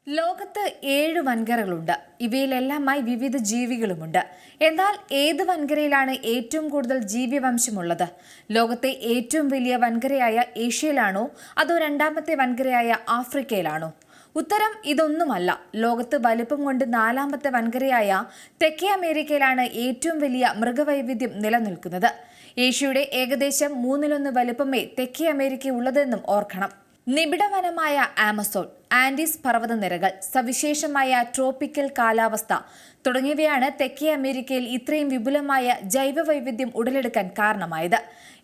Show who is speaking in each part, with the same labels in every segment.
Speaker 1: ലോകത്ത് 7 വൻകരകളുണ്ട്. ഇവയിലെല്ലാമായി വിവിധ ജീവികളുമുണ്ട്. എന്നാൽ ഏത് വൻകരയിലാണ് ഏറ്റവും കൂടുതൽ ജീവിവംശമുള്ളത്? ലോകത്തെ ഏറ്റവും വലിയ വൻകരയായ ഏഷ്യയിലാണോ അതോ രണ്ടാമത്തെ വൻകരയായ ആഫ്രിക്കയിലാണോ? ഉത്തരം ഇതൊന്നുമല്ല. ലോകത്ത് വലിപ്പം കൊണ്ട് 4ാമത്തെ വൻകരയായ തെക്കേ അമേരിക്കയിലാണ് ഏറ്റവും വലിയ മൃഗവൈവിധ്യം നിലനിൽക്കുന്നത്. ഏഷ്യയുടെ ഏകദേശം 1/3 വലിപ്പമേ തെക്കേ അമേരിക്ക ഉള്ളതെന്നും ഓർക്കണം. നിബിഡവനമായ ആമസോൺ, ആൻഡീസ് പർവ്വതനിരകൾ, സവിശേഷമായ ട്രോപ്പിക്കൽ കാലാവസ്ഥ തുടങ്ങിയവയാണ് തെക്കേ അമേരിക്കയിൽ ഇത്രയും വിപുലമായ ജൈവവൈവിധ്യം ഉടലെടുക്കാൻ കാരണമായത്.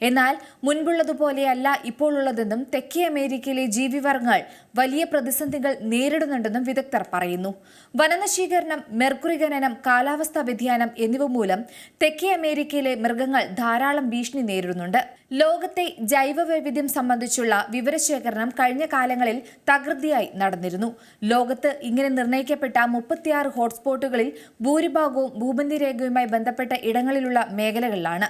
Speaker 1: എന്നാൽ മുൻപുള്ളതുപോലെയല്ല ഇപ്പോൾ ഉള്ളതെന്നും തെക്കേ അമേരിക്കയിലെ ജീവിവർഗങ്ങൾ വലിയ പ്രതിസന്ധികൾ നേരിടുന്നുണ്ടെന്നും വിദഗ്ധർ പറയുന്നു. വനനശീകരണം, മെർക്കുറി ഖനനം, കാലാവസ്ഥാ വ്യതിയാനം എന്നിവ മൂലം തെക്കേ അമേരിക്കയിലെ മൃഗങ്ങൾ ധാരാളം ഭീഷണി നേരിടുന്നുണ്ട്. ലോകത്തെ ജൈവവൈവിധ്യം സംബന്ധിച്ചുള്ള വിവരശേഖരണം കഴിഞ്ഞ കാലങ്ങളിൽ തകൃതിയായി നടന്നിരുന്നു. ലോകത്ത് ഇങ്ങനെ നിർണയിക്കപ്പെട്ട 36 ഹോട്ട്സ്പോട്ടുകളിൽ ഭൂരിഭാഗവും ഭൂമധ്യരേഖയുമായി ബന്ധപ്പെട്ട ഇടങ്ങളിലുള്ള മേഖലകളിലാണ്.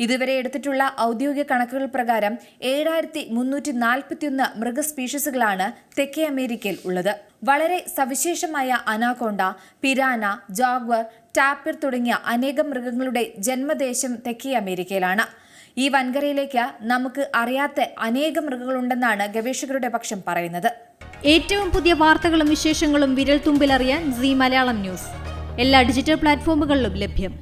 Speaker 1: ഇതുവരെ എടുത്തിട്ടുള്ള ഔദ്യോഗിക കണക്കുകൾ പ്രകാരം 7341 മൃഗസ്പീഷീസുകളാണ് തെക്കേ അമേരിക്കയിൽ ഉള്ളത്. വളരെ സവിശേഷമായ അനാക്കോണ്ട, പിരാന, ജാഗ്വർ, ടാപ്പിർ തുടങ്ങിയ അനേകം മൃഗങ്ങളുടെ ജന്മദേശം തെക്കേ അമേരിക്കയിലാണ്. ഈ വൻകരയിലേക്ക് നമുക്ക് അറിയാത്ത അനേകം മൃഗങ്ങളുണ്ടെന്നാണ് ഗവേഷകരുടെ പക്ഷം പറയുന്നത്.
Speaker 2: ഏറ്റവും പുതിയ വാർത്തകളും വിശേഷങ്ങളും വിരൽ തുമ്പിലറിയാൻ സീ മലയാളം ന്യൂസ് എല്ലാ ഡിജിറ്റൽ പ്ലാറ്റ്ഫോമുകളിലും ലഭ്യം.